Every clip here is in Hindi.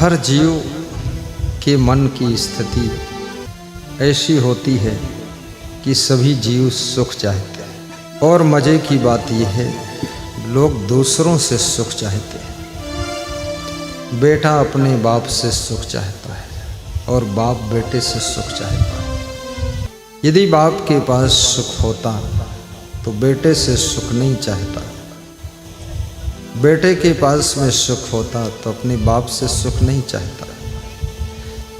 हर जीव के मन की स्थिति ऐसी होती है कि सभी जीव सुख चाहते हैं। और मज़े की बात यह है, लोग दूसरों से सुख चाहते हैं। बेटा अपने बाप से सुख चाहता है और बाप बेटे से सुख चाहता है। यदि बाप के पास सुख होता तो बेटे से सुख नहीं चाहता। बेटे के पास में सुख होता तो अपने बाप से सुख नहीं चाहता।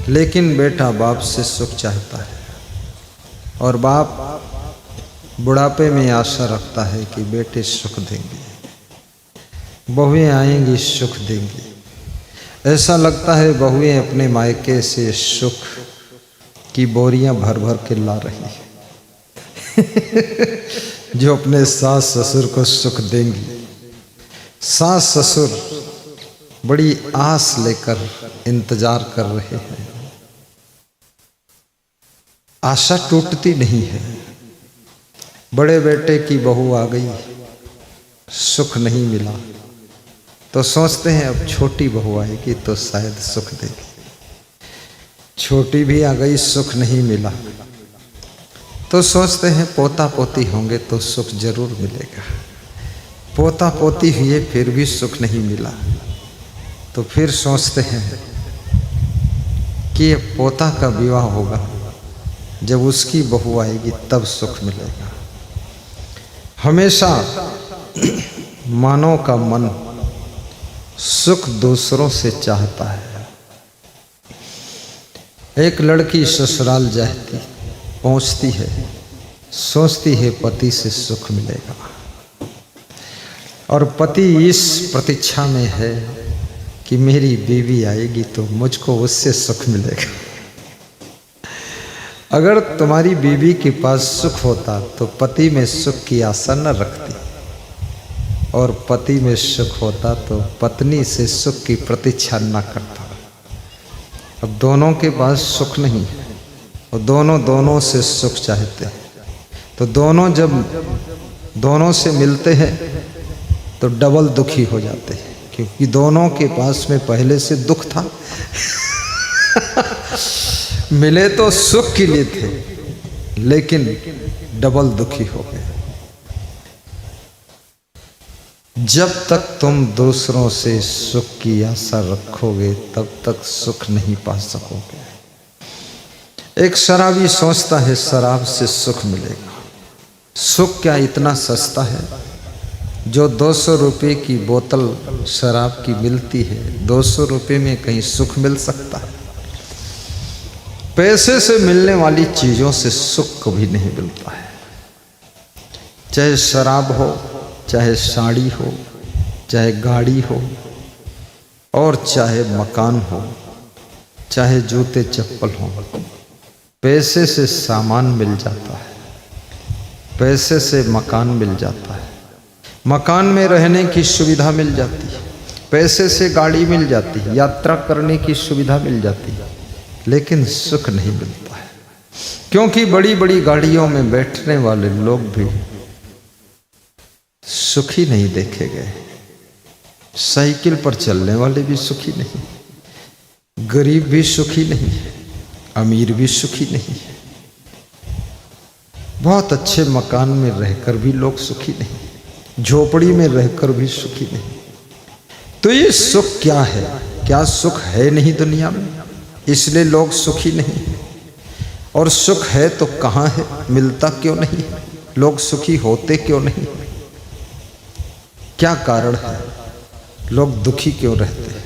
लेकिन बेटा बाप से सुख चाहता है और बाप बुढ़ापे में आशा रखता है कि बेटे सुख देंगे, बहुएं आएंगी सुख देंगी। ऐसा लगता है बहुएं अपने मायके से सुख की बोरियां भर भर के ला रही है जो अपने सास ससुर को सुख देंगी। सास ससुर बड़ी आस लेकर इंतजार कर रहे हैं। आशा टूटती नहीं है। बड़े बेटे की बहू आ गई, सुख नहीं मिला तो सोचते हैं अब छोटी बहू आएगी तो शायद सुख देगी। छोटी भी आ गई, सुख नहीं मिला तो सोचते हैं पोता पोती होंगे तो सुख जरूर मिलेगा। पोता पोती हुए फिर भी सुख नहीं मिला तो फिर सोचते हैं कि पोता का विवाह होगा, जब उसकी बहू आएगी तब सुख मिलेगा। हमेशा मानव का मन सुख दूसरों से चाहता है। एक लड़की ससुराल जाती पहुंचती है, सोचती है पति से सुख मिलेगा और पति इस प्रतीक्षा में है कि मेरी बीवी आएगी तो मुझको उससे सुख मिलेगा। अगर तुम्हारी बीवी के पास सुख होता तो पति में सुख की आशा न रखती, और पति में सुख होता तो पत्नी से सुख की प्रतीक्षा न करता। अब दोनों के पास सुख नहीं है और दोनों से सुख चाहते हैं, तो दोनों जब दोनों से मिलते हैं तो डबल दुखी हो जाते हैं, क्योंकि दोनों के पास में पहले से दुख था मिले तो सुख के लिए थे लेकिन डबल दुखी हो गए। जब तक तुम दूसरों से सुख की आशा रखोगे तब तक सुख नहीं पा सकोगे। एक शराबी सोचता है शराब से सुख मिलेगा। सुख क्या इतना सस्ता है? जो 200 रुपये की बोतल शराब की मिलती है, 200 रुपये में कहीं सुख मिल सकता है? पैसे से मिलने वाली चीज़ों से सुख कभी नहीं मिलता है। चाहे शराब हो, चाहे साड़ी हो, चाहे गाड़ी हो, और चाहे मकान हो, चाहे जूते चप्पल हो, पैसे से सामान मिल जाता है, पैसे से मकान मिल जाता है, मकान में रहने की सुविधा मिल जाती है, पैसे से गाड़ी मिल जाती है, यात्रा करने की सुविधा मिल जाती है, लेकिन सुख नहीं मिलता है। क्योंकि बड़ी बड़ी गाड़ियों में बैठने वाले लोग भी सुखी नहीं देखे गए। साइकिल पर चलने वाले भी सुखी नहीं, गरीब भी सुखी नहीं, अमीर भी सुखी नहीं, बहुत अच्छे मकान में रहकर भी लोग सुखी नहीं, झोपड़ी में रहकर भी सुखी नहीं। तो ये सुख क्या है? क्या सुख है नहीं दुनिया में, इसलिए लोग सुखी नहीं? और सुख है तो कहाँ है? मिलता क्यों नहीं? लोग सुखी होते क्यों नहीं? क्या कारण है? लोग दुखी क्यों रहते हैं?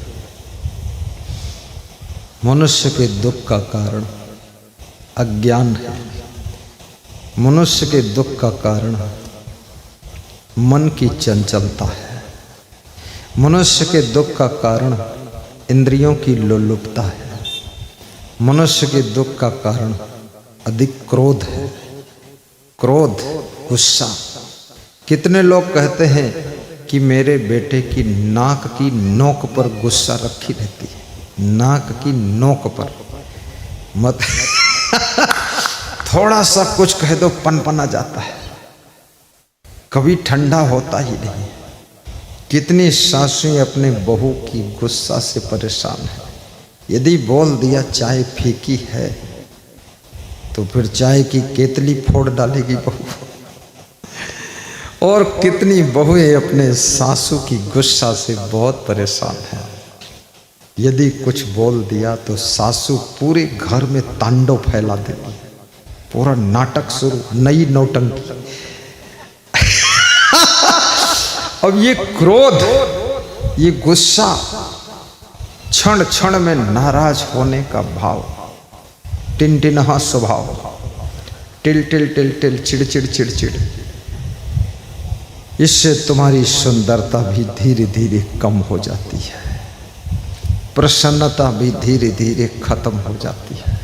मनुष्य के दुख का कारण अज्ञान है। मनुष्य के दुख का कारण मन की चंचलता है। मनुष्य के दुख का कारण इंद्रियों की लोलुपता है। मनुष्य के दुख का कारण अधिक क्रोध है। क्रोध, गुस्सा। कितने लोग कहते हैं कि मेरे बेटे की नाक की नोक पर गुस्सा रखी रहती है, नाक की नोक पर मत थोड़ा सा कुछ कह दो पनपना जाता है, कभी ठंडा होता ही नहीं। कितनी सासें अपने बहू की गुस्सा से परेशान है, यदि बोल दिया चाय फीकी है तो फिर चाय की केतली फोड़ डालेगी बहू। और कितनी बहुएं अपने सासू की गुस्सा से बहुत परेशान हैं। यदि कुछ बोल दिया तो सासू पूरे घर में तांडव फैला देती है, पूरा नाटक शुरू, नई नौटंकी। अब ये क्रोध, ये गुस्सा, क्षण क्षण में नाराज होने का भाव, टिनटिनहा स्वभाव, टिल टिल टिल टिल, चिड़चिड़ चिड़चिड़, इससे तुम्हारी सुंदरता भी धीरे धीरे कम हो जाती है, प्रसन्नता भी धीरे धीरे खत्म हो जाती है,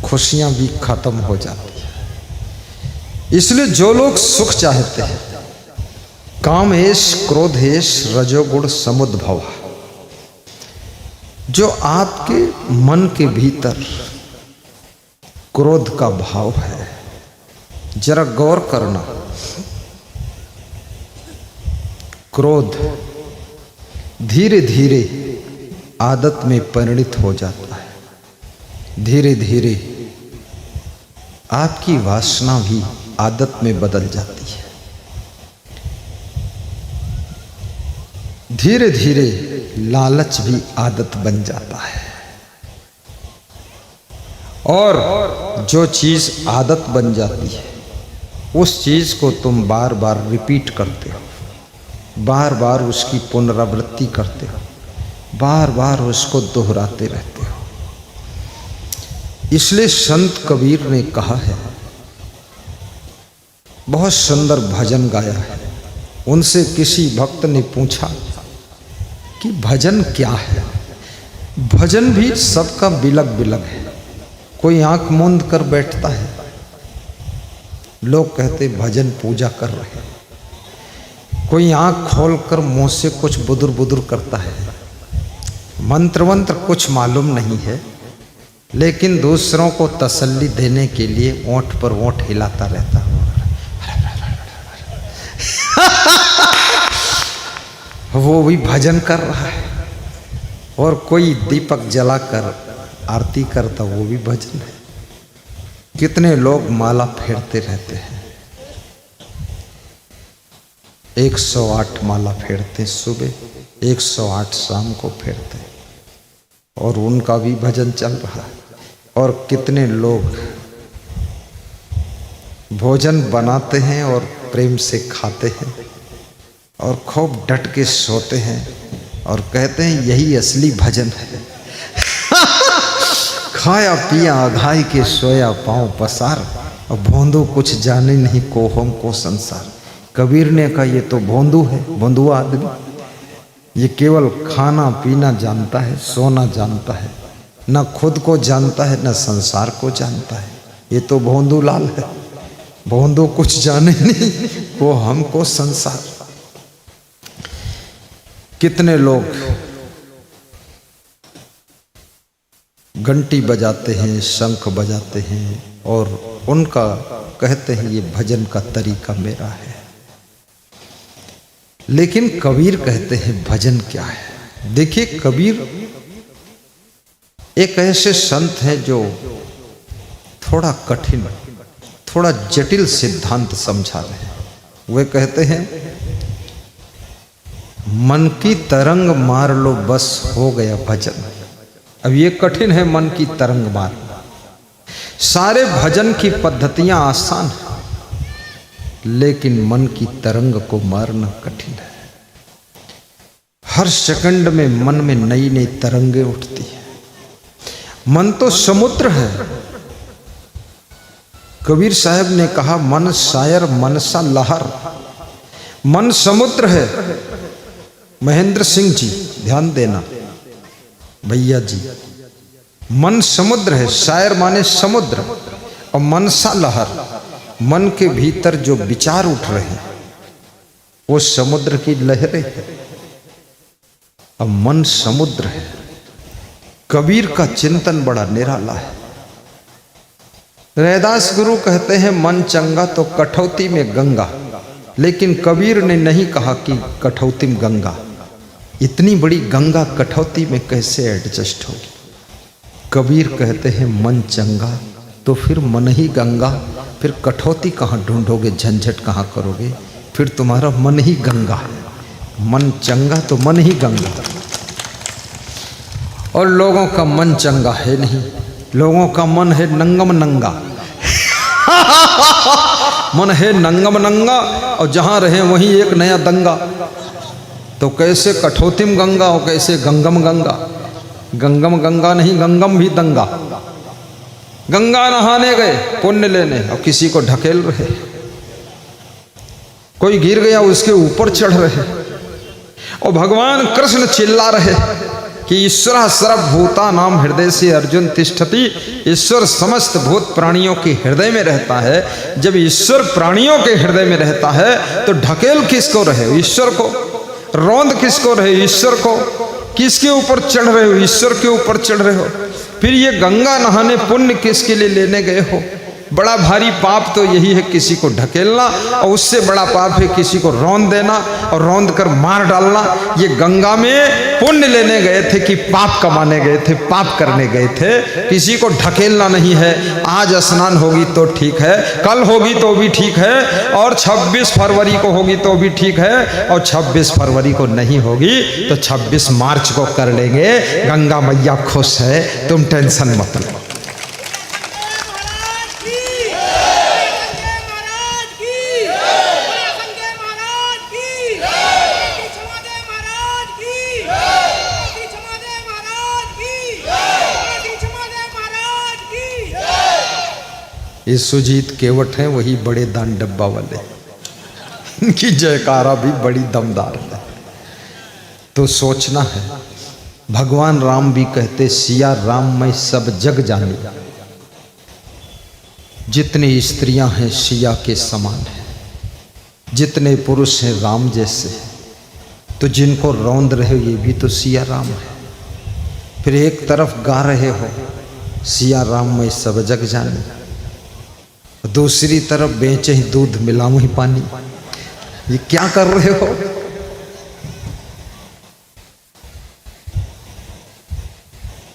खुशियां भी खत्म हो जाती है। इसलिए जो लोग सुख चाहते हैं, कामेश क्रोधेश रजोगुण समुद्भव, जो आपके मन के भीतर क्रोध का भाव है, जरा गौर करना। क्रोध धीरे धीरे आदत में परिणित हो जाता है, धीरे धीरे आपकी वासना भी आदत में बदल जाती है, धीरे धीरे लालच भी आदत बन जाता है। और जो चीज आदत बन जाती है उस चीज को तुम बार बार रिपीट करते हो, बार बार उसकी पुनरावृत्ति करते हो, बार बार उसको दोहराते रहते हो। इसलिए संत कबीर ने कहा है, बहुत सुंदर भजन गाया है। उनसे किसी भक्त ने पूछा कि भजन क्या है। भजन भी सबका बिलग बिलग है। कोई आंख मूंद कर बैठता है, लोग कहते भजन पूजा कर रहे हैं। कोई आंख खोलकर मुंह से कुछ बुदुर बुदुर करता है, मंत्र वंत्र कुछ मालूम नहीं है, लेकिन दूसरों को तसल्ली देने के लिए ओंठ पर ओंठ हिलाता रहता है। वो भी भजन कर रहा है। और कोई दीपक जलाकर आरती करता, वो भी भजन है। कितने लोग माला फेरते रहते हैं, 108 माला फेरते सुबह, 108 शाम को फेरते, और उनका भी भजन चल रहा है। और कितने लोग भोजन बनाते हैं और प्रेम से खाते हैं और खूब डट के सोते हैं और कहते हैं यही असली भजन है। खाया पिया अघाई के सोया पाँव पसार, और भोंदू कुछ जाने नहीं को हम को संसार। कबीर ने कहा ये तो भोंदू है, भोंदुआ आदमी, ये केवल खाना पीना जानता है, सोना जानता है, न खुद को जानता है न संसार को जानता है। ये तो भोंदू लाल है, भोंदू कुछ जाने नहीं वो हमको संसार। कितने लोग घंटी बजाते हैं, शंख बजाते हैं और उनका कहते हैं ये भजन का तरीका मेरा है। लेकिन कबीर कहते हैं भजन क्या है। देखिए कबीर एक ऐसे संत हैं जो थोड़ा कठिन, थोड़ा जटिल सिद्धांत समझा रहे हैं। वे कहते हैं मन की तरंग मार लो बस हो गया भजन। अब ये कठिन है मन की तरंग मारना। सारे भजन की पद्धतियां आसान है, लेकिन मन की तरंग को मारना कठिन है। हर सेकंड में मन में नई नई तरंगे उठती है। मन तो समुद्र है। कबीर साहब ने कहा मन शायर मनसा लहर। मन समुद्र है। महेंद्र सिंह जी ध्यान देना भैया जी, मन समुद्र है। शायर माने समुद्र और मनसा लहर, मन के भीतर जो विचार उठ रहे हैं वो समुद्र की लहरें हैं। अब मन समुद्र है। कबीर का चिंतन बड़ा निराला है। रैदास गुरु कहते हैं मन चंगा तो कठौती में गंगा, लेकिन कबीर ने नहीं कहा कि कठौती में गंगा। इतनी बड़ी गंगा कठौती में कैसे एडजस्ट होगी। कबीर कहते हैं मन चंगा तो फिर मन ही गंगा, फिर कठौती कहाँ ढूंढोगे, झंझट कहाँ करोगे, फिर तुम्हारा मन ही गंगा है। मन चंगा तो मन ही गंगा। और लोगों का मन चंगा है नहीं, लोगों का मन है नंगम नंगा। मन है नंगम नंगा और जहां रहे वहीं एक नया दंगा। तो कैसे कठौतिम गंगा और कैसे गंगम गंगा। गंगम गंगा नहीं, गंगम भी दंगा। गंगा नहाने गए पुण्य लेने और किसी को ढकेल रहे, कोई गिर गया उसके ऊपर चढ़ रहे, और भगवान कृष्ण चिल्ला रहे कि ईश्वर सर्वभूता नाम हृदय से अर्जुन तिष्ठति। ईश्वर समस्त भूत प्राणियों के हृदय में रहता है। जब ईश्वर प्राणियों के हृदय में रहता है तो ढकेल किसको रहे हो, ईश्वर को। रौंद किसको रहे, ईश्वर को। किसके ऊपर चढ़ रहे हो, ईश्वर के ऊपर चढ़ रहे हो। फिर ये गंगा नहाने पुण्य किसके लिए लेने गए हो। बड़ा भारी पाप तो यही है किसी को ढकेलना, और उससे बड़ा पाप है किसी को रौंद देना और रौंद कर मार डालना। ये गंगा में पुण्य लेने गए थे कि पाप कमाने गए थे, पाप करने गए थे। किसी को ढकेलना नहीं है। आज स्नान होगी तो ठीक है, कल होगी तो भी ठीक है, और 26 फरवरी को होगी तो भी ठीक है, और 26 फरवरी को नहीं होगी तो 26 मार्च को कर लेंगे। गंगा मैया खुश है, तुम टेंशन मत लो। ये सुजीत केवट हैं, वही बड़े दान डब्बा वाले। इनकी जयकारा भी बड़ी दमदार है। तो सोचना है, भगवान राम भी कहते सिया राम मैं सब जग जानी। जितनी स्त्रियां हैं सिया के समान है, जितने पुरुष हैं राम जैसे। तो जिनको रौंद रहे हो ये भी तो सिया राम है। फिर एक तरफ गा रहे हो सिया राम मैं सब जग जानी, दूसरी तरफ बेचे ही दूध मिलाऊं ही पानी। ये क्या कर रहे हो।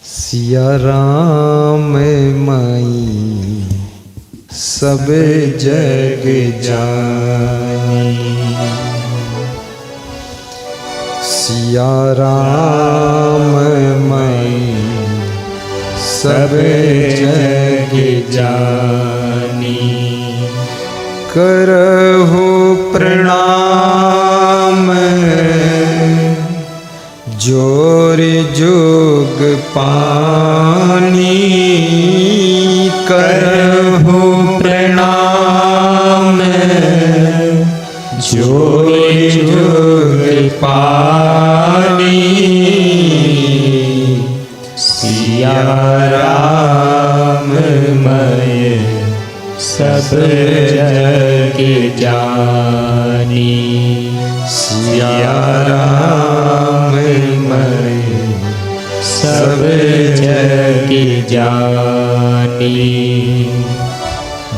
सिया राम माई सब जग जानी, सिया राम माई सब जग जानी। करहु प्रणाम जोर जोग पानी, करहु प्रणाम जोर जोग पानी। सिया राम मैं सब जग जानी, सिया राम मैं सब जग जानी।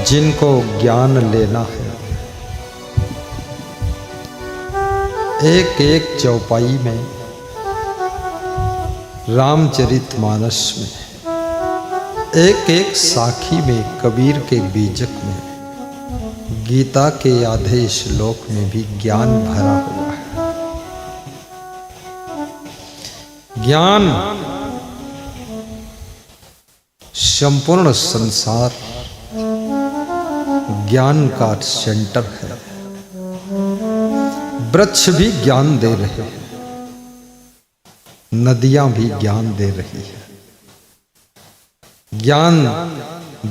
जिनको ज्ञान लेना है, एक एक चौपाई में, रामचरितमानस में, एक एक साखी में, कबीर के बीजक में, गीता के आधे श्लोक में भी ज्ञान भरा हुआ है। ज्ञान संपूर्ण संसार ज्ञान का सेंटर है। वृक्ष भी ज्ञान दे रहे हैं, नदियां भी ज्ञान दे रही है। ज्ञान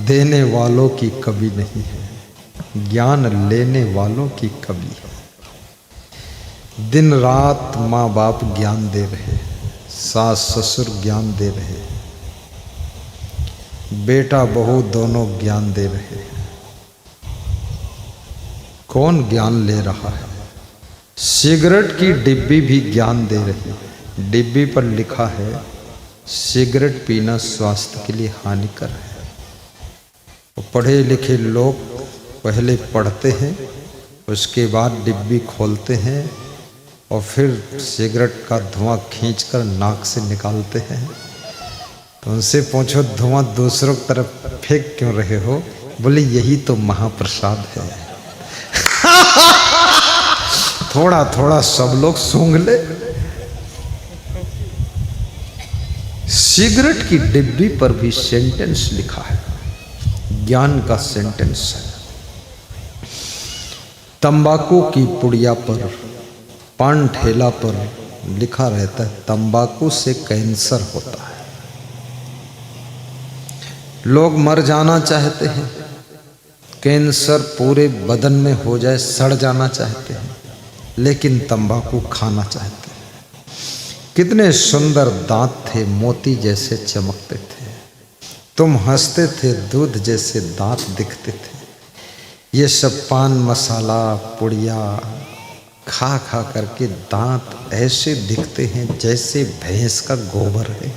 देने वालों की कमी नहीं है, ज्ञान लेने वालों की कमी है। दिन रात माँ बाप ज्ञान दे रहे, सास ससुर ज्ञान दे रहे, बेटा बहू दोनों ज्ञान दे रहे। कौन ज्ञान ले रहा है। सिगरेट की डिब्बी भी ज्ञान दे रही है। डिब्बी पर लिखा है सिगरेट पीना स्वास्थ्य के लिए हानिकर है। तो पढ़े लिखे लोग पहले पढ़ते हैं, उसके बाद डिब्बी खोलते हैं और फिर सिगरेट का धुआं खींचकर नाक से निकालते हैं तो उनसे पूछो धुआं दूसरों की तरफ फेंक क्यों रहे हो? बोले यही तो महाप्रसाद है। थोड़ा थोड़ा सब लोग सूंघ ले। सिगरेट की डिब्बी पर भी सेंटेंस लिखा है, ज्ञान का सेंटेंस है। तंबाकू की पुड़िया पर, पान ठेला पर लिखा रहता है तंबाकू से कैंसर होता है। लोग मर जाना चाहते हैं, कैंसर पूरे बदन में हो जाए, सड़ जाना चाहते हैं, लेकिन तंबाकू खाना चाहते हैं। कितने सुंदर दांत थे, मोती जैसे चमकते थे। तुम हंसते थे, दूध जैसे दांत दिखते थे। ये सब पान मसाला पुड़िया खा खा करके दांत ऐसे दिखते हैं जैसे भैंस का गोबर है।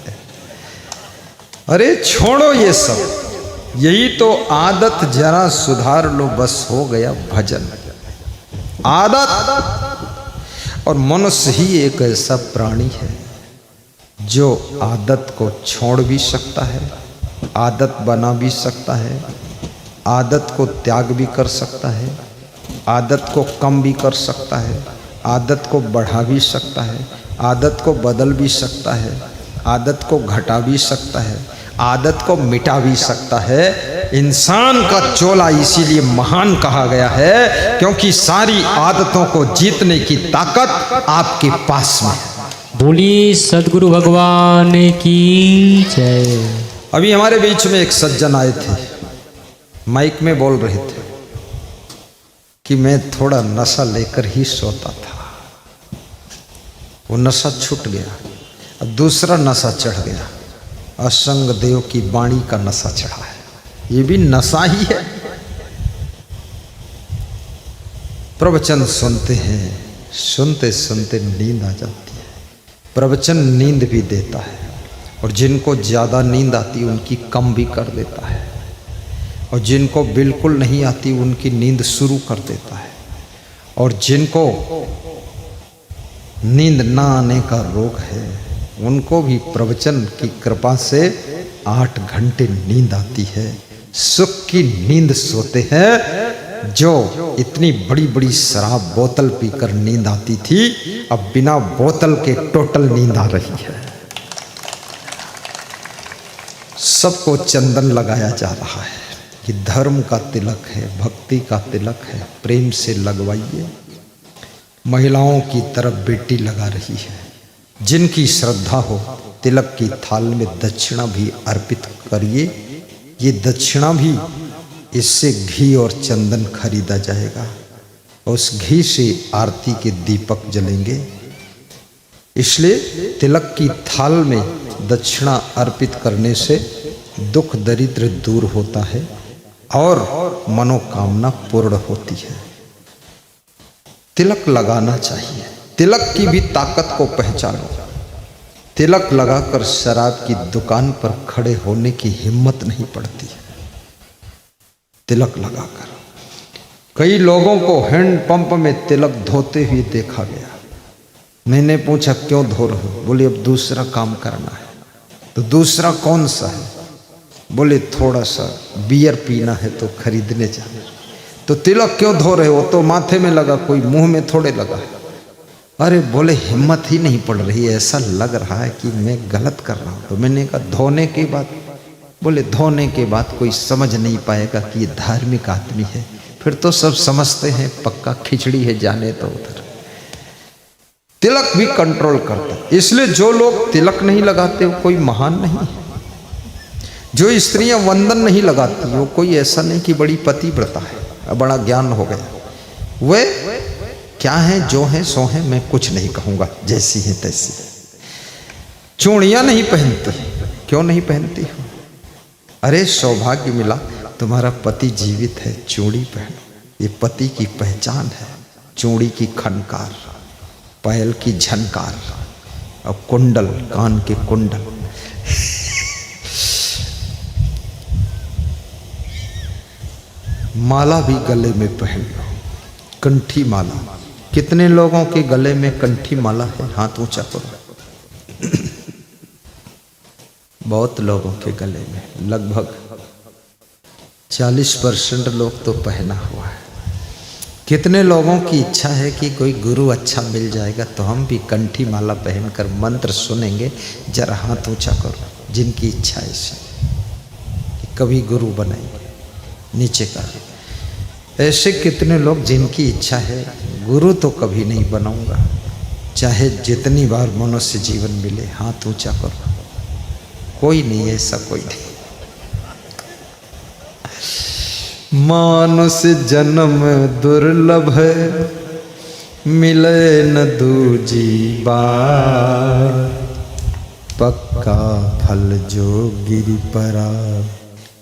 अरे छोड़ो ये सब, यही तो आदत, जरा सुधार लो बस हो गया भजन। आदत। और मनुष्य ही एक ऐसा प्राणी है जो आदत को छोड़ भी सकता है, आदत बना भी सकता है, आदत को त्याग भी कर सकता है, आदत को कम भी कर सकता है, आदत को बढ़ा भी सकता है, आदत को बदल भी सकता है, आदत को घटा भी सकता है, आदत को मिटा भी सकता है। इंसान का चोला इसीलिए महान कहा गया है क्योंकि सारी आदतों को जीतने की ताकत आपके पास में है। बोलिए सदगुरु भगवान की जय। अभी हमारे बीच में एक सज्जन आए थे, माइक में बोल रहे थे कि मैं थोड़ा नशा लेकर ही सोता था, वो नशा छूट गया, अब दूसरा नशा चढ़ गया, असंग देव की वाणी का नशा चढ़ा है। ये भी नशा ही है। प्रवचन सुनते हैं, सुनते सुनते नींद आ जाती है। प्रवचन नींद भी देता है, और जिनको ज़्यादा नींद आती है उनकी कम भी कर देता है, और जिनको बिल्कुल नहीं आती उनकी नींद शुरू कर देता है, और जिनको नींद ना आने का रोग है उनको भी प्रवचन की कृपा से 8 घंटे नींद आती है। सुख की नींद सोते हैं। जो इतनी बड़ी बड़ी शराब बोतल पीकर नींद आती थी, अब बिना बोतल के टोटल नींद आ रही है। सबको चंदन लगाया जा रहा है कि धर्म का तिलक है, भक्ति का तिलक है, प्रेम से लगवाइए। महिलाओं की तरफ बेटी लगा रही है। जिनकी श्रद्धा हो तिलक की थाल में दक्षिणा भी अर्पित करिए। ये दक्षिणा भी, इससे घी और चंदन खरीदा जाएगा, उस घी से आरती के दीपक जलेंगे। इसलिए तिलक की थाल में दक्षिणा अर्पित करने से दुख दरिद्र दूर होता है और मनोकामना पूर्ण होती है। तिलक लगाना चाहिए। तिलक की भी ताकत को पहचानो। तिलक लगाकर शराब की दुकान पर खड़े होने की हिम्मत नहीं पड़ती है। तिलक लगाकर कई लोगों को हैंडपंप में तिलक धोते हुए देखा गया। मैंने पूछा क्यों धो रहे हो? बोले अब दूसरा काम करना है। तो दूसरा कौन सा है? बोले थोड़ा सा बियर पीना है तो खरीदने जाना। तो तिलक क्यों धो रहे हो? तो माथे में लगा, कोई मुंह में थोड़े लगा है। अरे बोले हिम्मत ही नहीं पड़ रही, ऐसा लग रहा है कि मैं गलत कर रहा हूँ। तो मैंने कहा धोने के बाद? बोले धोने के बाद कोई समझ नहीं पाएगा कि ये धार्मिक आदमी है, फिर तो सब समझते हैं पक्का खिचड़ी है, जाने तो उधर। तिलक भी कंट्रोल करता है। इसलिए जो लोग तिलक नहीं लगाते वो कोई महान नहीं है। जो स्त्रियां वंदन नहीं लगाती वो कोई ऐसा नहीं कि बड़ी पतिव्रता है, बड़ा ज्ञान हो गया। वे क्या है, जो है सो है, मैं कुछ नहीं कहूँगा, जैसी है तैसी। चूड़ियाँ नहीं पहनती, क्यों नहीं पहनती हो? अरे सौभाग्य मिला, तुम्हारा पति जीवित है, चूड़ी पहनो। ये पति की पहचान है। चूड़ी की खनकार, पायल की झनकार, और कुंडल, कान के कुंडल। माला भी गले में पहन लो, कंठी माला। कितने लोगों के गले में कंठी माला है? हाथ ऊंचा करो। बहुत लोगों के गले में, लगभग 40% लोग तो पहना हुआ है। कितने लोगों की इच्छा है कि कोई गुरु अच्छा मिल जाएगा तो हम भी कंठी माला पहनकर मंत्र सुनेंगे। जरा हाथ ऊंचा करो जिनकी इच्छा है ऐसी कि कभी गुरु बनेंगे, नीचे कर। ऐसे कितने लोग जिनकी इच्छा है गुरु तो कभी नहीं बनाऊंगा, चाहे जितनी बार मनुष्य जीवन मिले। हाथ ऊंचा करो। कोई नहीं, ऐसा कोई नहीं। मानुष जन्म दुर्लभ है, मिले न दूजी बार। पक्का फल जो गिरी परा,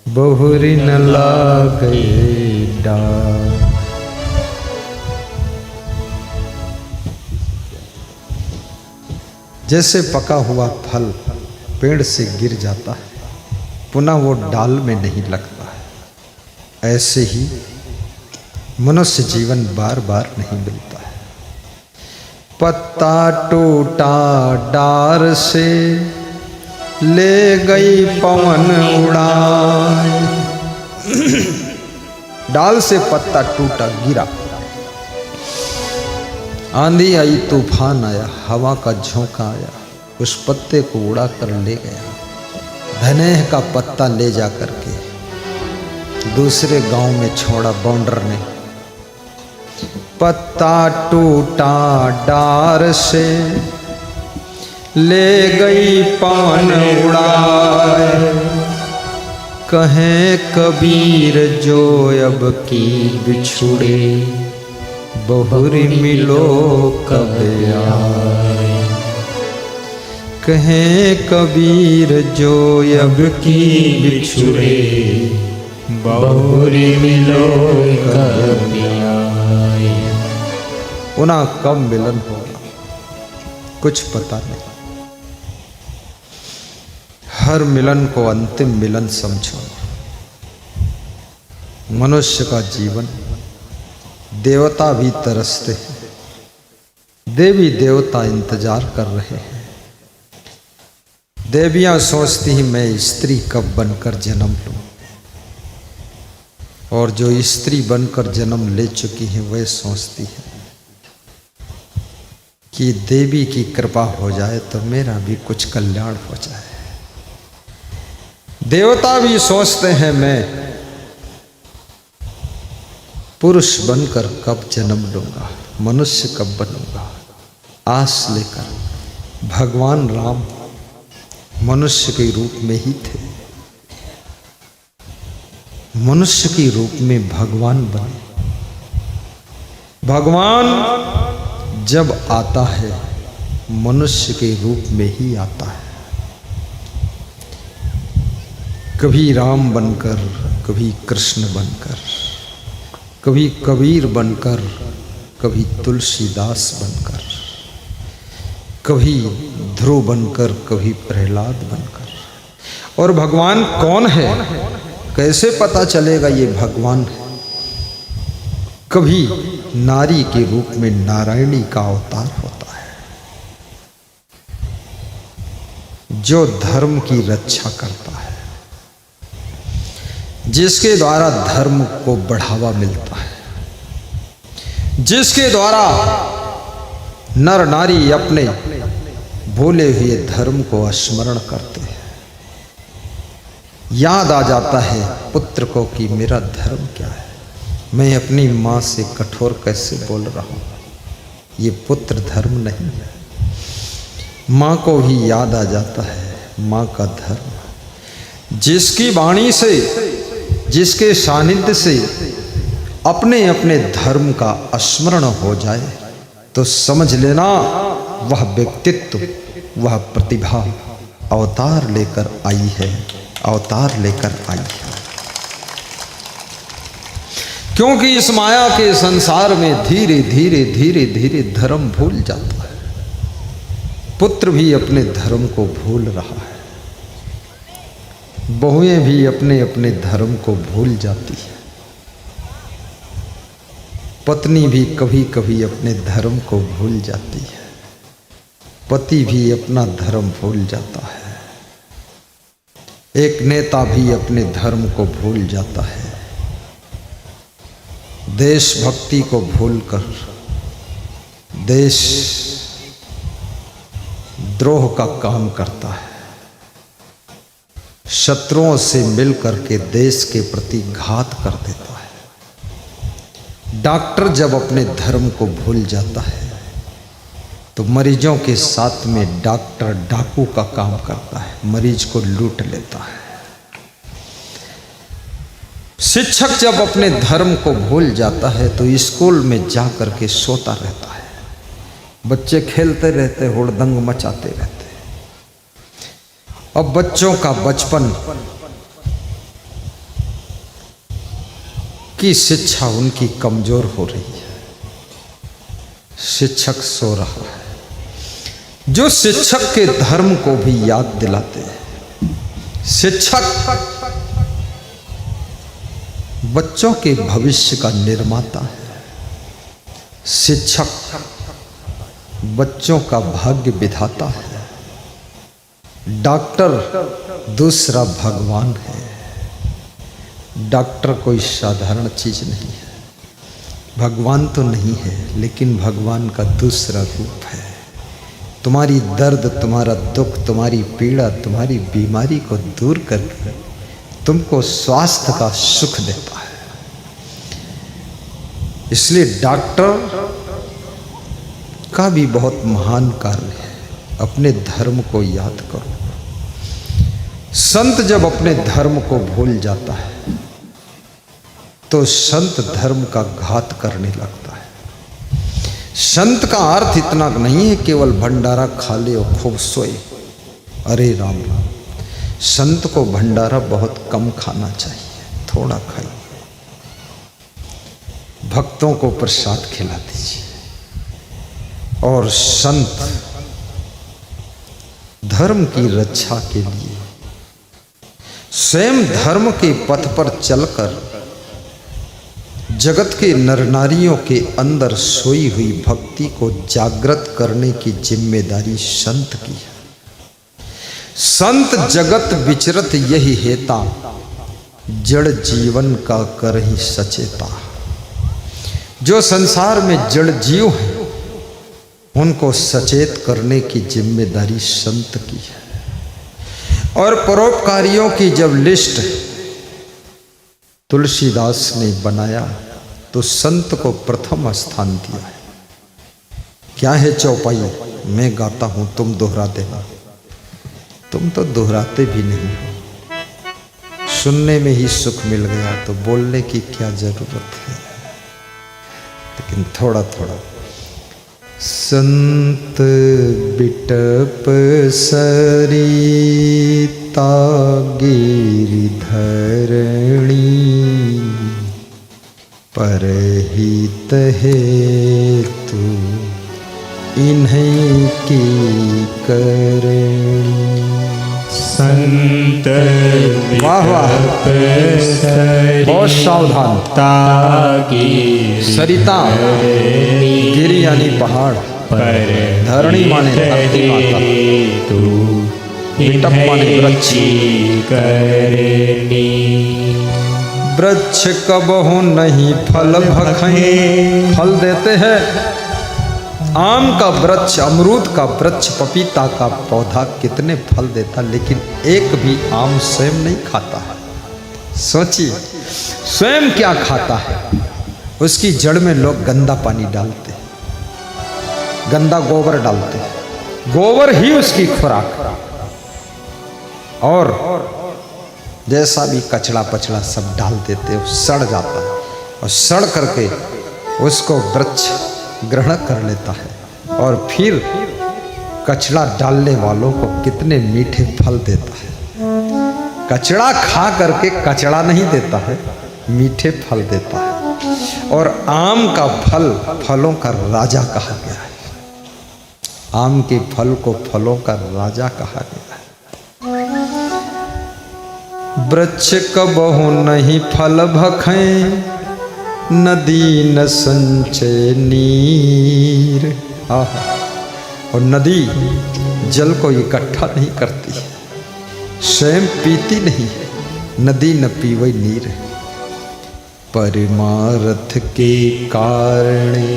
बहुरी न लागे डार। जैसे पका हुआ फल पेड़ से गिर जाता है, पुनः वो डाल में नहीं लगता है, ऐसे ही मनुष्य जीवन बार बार नहीं मिलता है। पत्ता टूटा डार से, ले गई पवन उड़ाए। डाल से पत्ता टूटा, गिरा, आंधी आई, तूफान आया, हवा का झोंका आया, उस पत्ते को उड़ा कर ले गया। धनेह का पत्ता ले जा करके दूसरे गांव में छोड़ा बाउंडर ने। पत्ता टूटा डार से, ले गई पवन उड़ाए। कहें कबीर जो अब की बिछुड़े, बहुरी मिलो कब आए। कहें कबीर जो अब की बिछुड़े, बहुरी मिलो कब आए। उन्हें कब मिलन होगा कुछ पता नहीं। हर मिलन को अंतिम मिलन समझो। मनुष्य का जीवन, देवता भी तरसते हैं, देवी देवता इंतजार कर रहे हैं। देवियां सोचती हैं मैं स्त्री कब बनकर जन्म लूं, और जो स्त्री बनकर जन्म ले चुकी हैं वह सोचती है कि देवी की कृपा हो जाए तो मेरा भी कुछ कल्याण हो जाए। देवता भी सोचते हैं मैं पुरुष बनकर कब जन्म लूंगा, मनुष्य कब बनूंगा। आस लेकर भगवान राम मनुष्य के रूप में ही थे, मनुष्य के रूप में भगवान बने। भगवान जब आता है मनुष्य के रूप में ही आता है। कभी राम बनकर, कभी कृष्ण बनकर, कभी कबीर बनकर, कभी तुलसीदास बनकर, कभी ध्रुव बनकर, कभी प्रहलाद बनकर। और भगवान कौन है, कैसे पता चलेगा ये भगवान है? कभी नारी के रूप में नारायणी का अवतार होता है, जो धर्म की रक्षा करता है, जिसके द्वारा धर्म को बढ़ावा मिलता है, जिसके द्वारा नर नारी अपने भूले हुए धर्म को स्मरण करते हैं। याद आ जाता है पुत्र को कि मेरा धर्म क्या है, मैं अपनी माँ से कठोर कैसे बोल रहा हूँ, ये पुत्र धर्म नहीं है। माँ को भी याद आ जाता है माँ का धर्म। जिसकी वाणी से, जिसके सानिध्य से अपने अपने धर्म का स्मरण हो जाए तो समझ लेना वह व्यक्तित्व, वह प्रतिभा अवतार लेकर आई है, अवतार लेकर आई है। क्योंकि इस माया के संसार में धीरे धीरे धीरे धीरे धर्म भूल जाता है। पुत्र भी अपने धर्म को भूल रहा है, बहुएं भी अपने अपने धर्म को भूल जाती है, पत्नी भी कभी कभी अपने धर्म को भूल जाती है, पति भी अपना धर्म भूल जाता है। एक नेता भी अपने धर्म को भूल जाता है, देशभक्ति को भूलकर देश द्रोह का काम करता है, शत्रुओं से मिलकर के देश के प्रति घात कर देता है। डॉक्टर जब अपने धर्म को भूल जाता है तो मरीजों के साथ में डॉक्टर डाकू का काम करता है, मरीज को लूट लेता है। शिक्षक जब अपने धर्म को भूल जाता है तो स्कूल में जा कर के सोता रहता है, बच्चे खेलते रहते, हुड़दंग मचाते रहते। अब बच्चों का बचपन की शिक्षा उनकी कमजोर हो रही है, शिक्षक सो रहा है। जो शिक्षक के धर्म को भी याद दिलाते हैं, शिक्षक बच्चों के भविष्य का निर्माता है, शिक्षक बच्चों का भाग्य विधाता है। डॉक्टर दूसरा भगवान है। डॉक्टर कोई साधारण चीज नहीं है, भगवान तो नहीं है लेकिन भगवान का दूसरा रूप है। तुम्हारी दर्द, तुम्हारा दुख, तुम्हारी पीड़ा, तुम्हारी बीमारी को दूर करके तुमको स्वास्थ्य का सुख देता है। इसलिए डॉक्टर का भी बहुत महान कार्य है। अपने धर्म को याद करो। संत जब अपने धर्म को भूल जाता है तो संत धर्म का घात करने लगता है। संत का अर्थ इतना नहीं है केवल भंडारा खा ले और खूब सोए। अरे राम, संत को भंडारा बहुत कम खाना चाहिए, थोड़ा खाइए, भक्तों को प्रसाद खिला दीजिए। और संत धर्म की रक्षा के लिए स्वयं धर्म के पथ पर चलकर जगत के नर नारियों के अंदर सोई हुई भक्ति को जागृत करने की जिम्मेदारी संत की है। संत जगत विचरत यही हेता, जड़ जीवन का करहि सचेता। जो संसार में जड़ जीव हैं उनको सचेत करने की जिम्मेदारी संत की है। और परोपकारियों की जब लिस्ट तुलसीदास ने बनाया तो संत को प्रथम स्थान दिया है। क्या है चौपाई, मैं गाता हूं तुम दोहरा देना। तुम तो दोहराते भी नहीं हो, सुनने में ही सुख मिल गया तो बोलने की क्या जरूरत है। लेकिन थोड़ा थोड़ा संत बिटप सरिता गिरिधरणी, परहित हेतु इन्हीं की करणी। संत वाह वाह, बहुत सावधान। सरिता गिरी यानी पहाड़, धरणी माने धरती माता, बिटप माने वृक्ष। वृक्ष कबहु नहीं फल भखें, फल देते हैं। आम का वृक्ष, अमरूद का वृक्ष, पपीता का पौधा कितने फल देता, लेकिन एक भी आम स्वयं नहीं खाता है। सोचिए स्वयं क्या खाता है। उसकी जड़ में लोग गंदा पानी डालते हैं, गंदा गोबर डालते हैं, गोबर ही उसकी खुराक। और जैसा भी कचड़ा पचड़ा सब डाल देते हैं, सड़ जाता है और सड़ करके उसको वृक्ष ग्रहण कर लेता है। और फिर कचड़ा डालने वालों को कितने मीठे फल देता है। कचड़ा खा करके कचड़ा नहीं देता है, मीठे फल देता है। और आम का फल फलों का राजा कहा गया है। आम के फल को फलों का राजा कहा गया है। वृक्ष कबहु नहीं फल भखें, नदी न संचय नीर। आहा, और नदी जल को इकट्ठा नहीं करती है, स्वयं पीती नहीं है, नदी न पीवई नीर है। परमार्थ के कारणे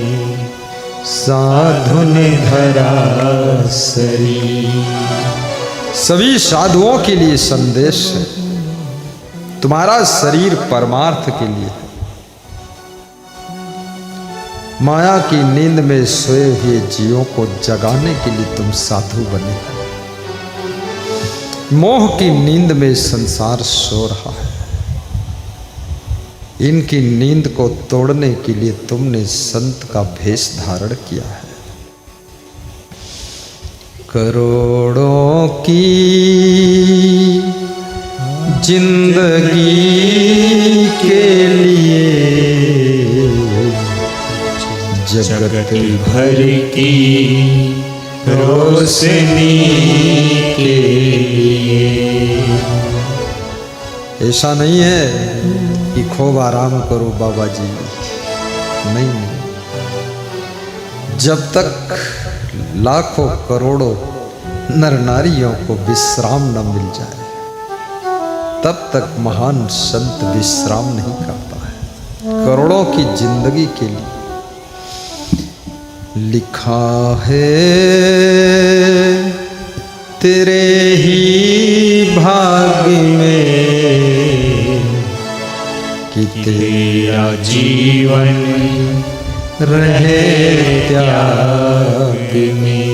साधु ने धरा शरीर। सभी साधुओं के लिए संदेश है, तुम्हारा शरीर परमार्थ के लिए है। माया की नींद में सोए हुए जीवों को जगाने के लिए तुम साधु बने हो। मोह की नींद में संसार सो रहा है, इनकी नींद को तोड़ने के लिए तुमने संत का भेष धारण किया है। करोड़ों की जिंदगी के लिए जगत भर की रोशनी के लिए। ऐसा नहीं है कि खूब आराम करो बाबा जी, नहीं नहीं। जब तक लाखों करोड़ों नर नारियों को विश्राम न मिल जाए, तब तक महान संत विश्राम नहीं करता है। करोड़ों की जिंदगी के लिए लिखा है तेरे ही भाग्य में कि तेरा जीवन रहे त्याग में।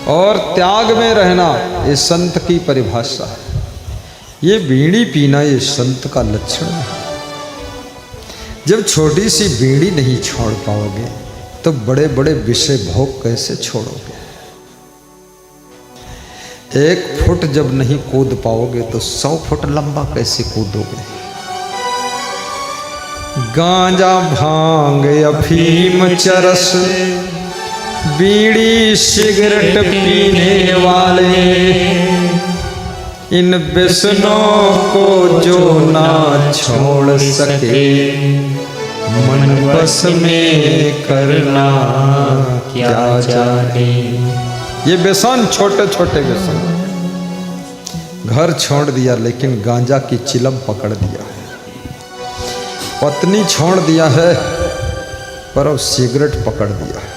और त्याग में रहना ये संत की परिभाषा है। ये बीड़ी पीना ये संत का लक्षण है। जब छोटी सी बीड़ी नहीं छोड़ पाओगे तो बड़े बड़े विषय भोग कैसे छोड़ोगे? 1 फुट जब नहीं कूद पाओगे तो 100 फुट लंबा कैसे कूदोगे? गांजा भांग अफीम चरस बीड़ी सिगरेट पीने वाले, इन व्यसनों को जो ना छोड़ सके मन बस में करना क्या जाने। ये व्यसन छोटे छोटे व्यसन, घर छोड़ दिया लेकिन गांजा की चिलम पकड़ दिया है, पत्नी छोड़ दिया है पर अब सिगरेट पकड़ दिया है।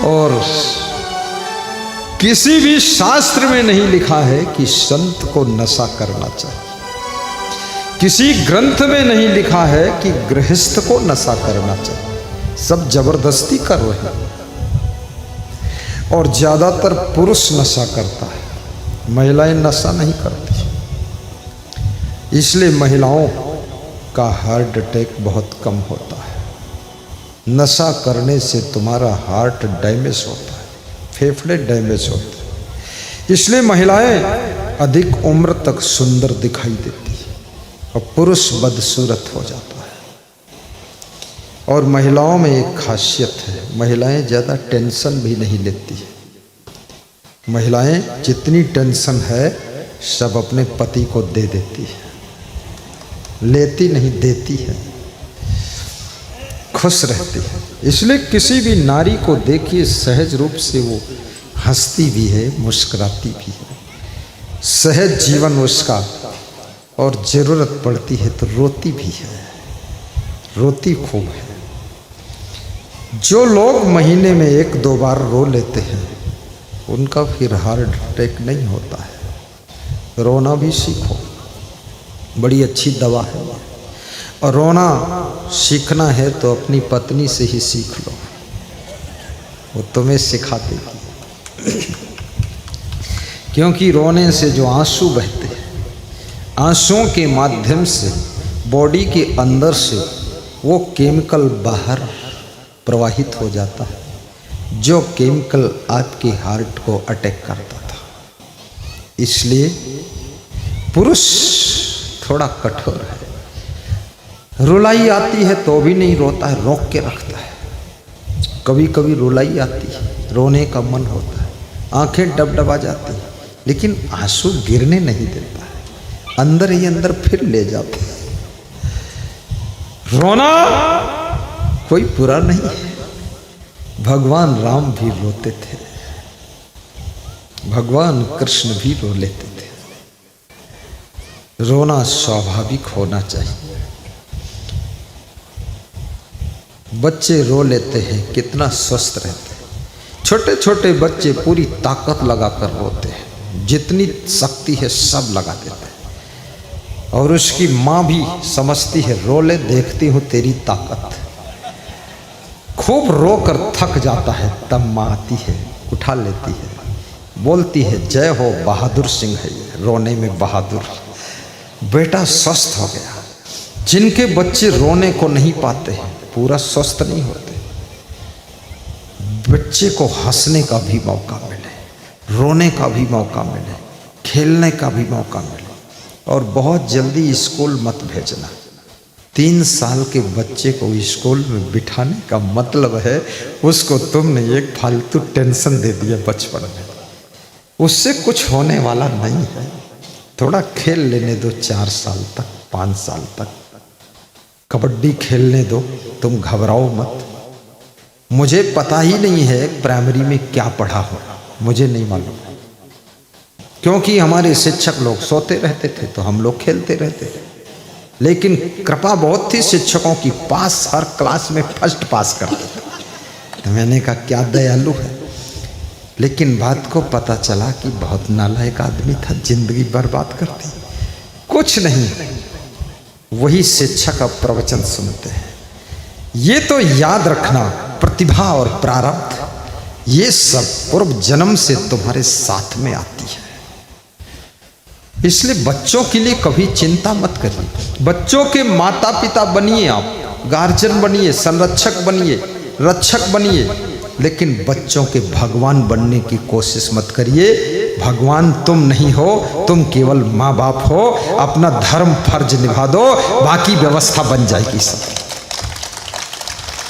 और किसी भी शास्त्र में नहीं लिखा है कि संत को नशा करना चाहिए। किसी ग्रंथ में नहीं लिखा है कि गृहस्थ को नशा करना चाहिए। सब जबरदस्ती कर रहे हैं और ज्यादातर पुरुष नशा करता है, महिलाएं नशा नहीं करती। इसलिए महिलाओं का हार्ट अटैक बहुत कम होता है। नशा करने से तुम्हारा हार्ट डैमेज होता है, फेफड़े डैमेज होते हैं। इसलिए महिलाएं अधिक उम्र तक सुंदर दिखाई देती है और पुरुष बदसूरत हो जाता है। और महिलाओं में एक खासियत है, महिलाएं ज़्यादा टेंशन भी नहीं लेती है। महिलाएं जितनी टेंशन है सब अपने पति को दे देती है, लेती नहीं देती है, खुश रहती है। इसलिए किसी भी नारी को देखिए सहज रूप से वो हंसती भी है, मुस्कुराती भी है, सहज जीवन उसका। और ज़रूरत पड़ती है तो रोती भी है, रोती खूब है। जो लोग महीने में 1-2 बार रो लेते हैं उनका फिर हार्ट अटैक नहीं होता है। रोना भी सीखो, बड़ी अच्छी दवा है। और रोना सीखना है तो अपनी पत्नी से ही सीख लो, वो तुम्हें सिखा देगी। क्योंकि रोने से जो आंसू बहते हैं, आंसुओं के माध्यम से बॉडी के अंदर से वो केमिकल बाहर प्रवाहित हो जाता है, जो केमिकल आपके हार्ट को अटैक करता था। इसलिए पुरुष थोड़ा कठोर है, रुलाई आती है तो भी नहीं रोता है, रोक के रखता है। कभी कभी रुलाई आती है, रोने का मन होता है, आंखें डबडबा जाती हैं, लेकिन आंसू गिरने नहीं देता है, अंदर ही अंदर फिर ले जाता है। रोना कोई बुरा नहीं है, भगवान राम भी रोते थे, भगवान कृष्ण भी रो लेते थे। रोना स्वाभाविक होना चाहिए। बच्चे रो लेते हैं, कितना स्वस्थ रहते हैं। छोटे छोटे बच्चे पूरी ताकत लगाकर रोते हैं, जितनी शक्ति है सब लगा देते हैं। और उसकी माँ भी समझती है, रो ले, देखती हूँ तेरी ताकत। खूब रोकर थक जाता है, तब माँ आती है, उठा लेती है, बोलती है जय हो, बहादुर सिंह है ये, रोने में बहादुर। बेटा स्वस्थ हो गया। जिनके बच्चे रोने को नहीं पाते हैं पूरा स्वस्थ नहीं होते। बच्चे को हंसने का भी मौका मिले, रोने का भी मौका मिले, खेलने का भी मौका मिले। और बहुत जल्दी स्कूल मत भेजना। 3 साल के बच्चे को स्कूल में बिठाने का मतलब है उसको तुमने एक फालतू टेंशन दे दिया बचपन में, उससे कुछ होने वाला नहीं है। थोड़ा खेल लेने दो 4 साल तक, 5 साल तक कबड्डी खेलने दो, तुम घबराओ मत। मुझे पता ही नहीं है प्राइमरी में क्या पढ़ा हो, मुझे नहीं मालूम, क्योंकि हमारे शिक्षक लोग सोते रहते थे तो हम लोग खेलते रहते थे। लेकिन कृपा बहुत थी शिक्षकों की, पास हर क्लास में फर्स्ट पास करते थे। तो मैंने कहा क्या दयालु है। लेकिन बात को पता चला कि बहुत नालायक आदमी था, जिंदगी बर्बाद कर दी। कुछ नहीं, वही शिक्षक अब प्रवचन सुनते हैं। ये तो याद रखना, प्रतिभा और प्रारब्ध ये सब पूर्व जन्म से तुम्हारे साथ में आती है। इसलिए बच्चों के लिए कभी चिंता मत करिए। बच्चों के माता पिता बनिए, आप गार्जियन बनिए, संरक्षक बनिए, रक्षक बनिए, लेकिन बच्चों के भगवान बनने की कोशिश मत करिए। भगवान तुम नहीं हो, तुम केवल माँ बाप हो। अपना धर्म फर्ज निभा दो, बाकी व्यवस्था बन जाएगी सब।